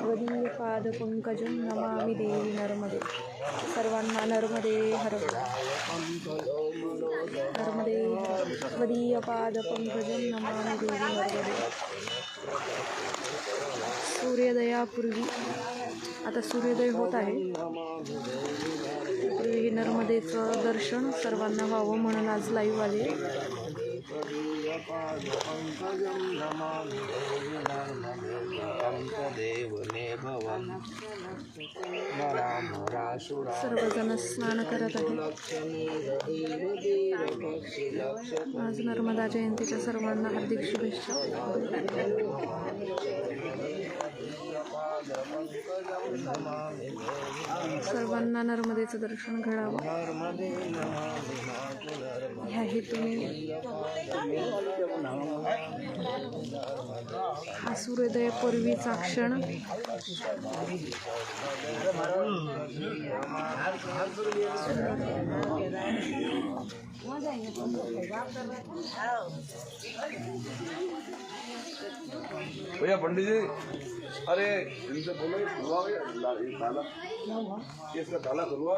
त्वदीयपादपङ्कजं नमामि देवी नर्मदे। सर्वांना नर्मदे हर नर्मदे हर त्वदीयपादपङ्कजं नमामि देवी नर्मदे। सूर्योदयापूर्वी आता सूर्योदय होत आहे, पूर्वी नर्मदेचं दर्शन सर्वांना व्हावं म्हणून आज लाईव्ह आले। सर्वजण स्नान करत आहेत। आज नर्मदा जयंतीच्या सर्वांना हार्दिक शुभेच्छा। सर्वांना नर्मदेचं दर्शन घडावं ह्या हेतूने हा सूर्योदयापूर्वीचा क्षण भैया पंडित जी, अरे इनसे बोलो ताला, इसका ताला खुलवा।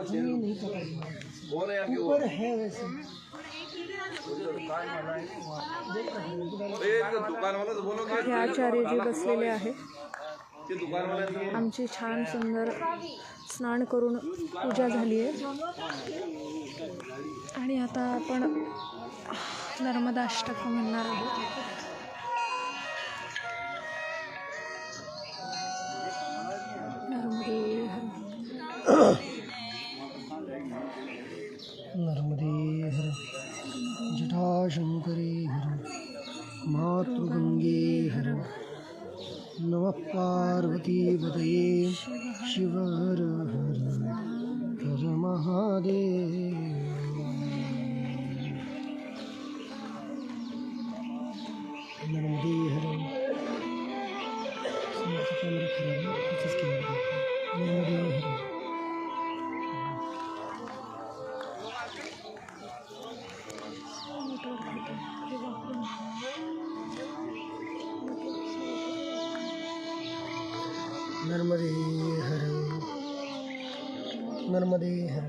कौन है यहाँ की? ऊपर है वैसे दुकान वाला तो बोलो हे आचार्यजी बसलेले आहे। आमची छान सुंदर स्नान करून पूजा झाली आहे आणि आता आपण नर्मदा अष्टक म्हणणार आहोत। नर्मदे हर जटाशंकरे हर मातृगंगे हर नमः पार्वतीपतये शिव हर हर हर महादेव। नर्मदे हर नर्मदे हर नर्मदे हर नर्मदे हर।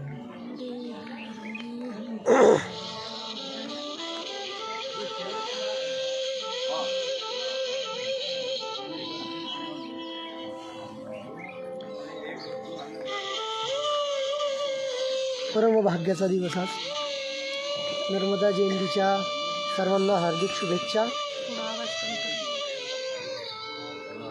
परम भाग्याचा दिवस आज नर्मदा जयंतीच्या सर्वांना हार्दिक शुभेच्छा।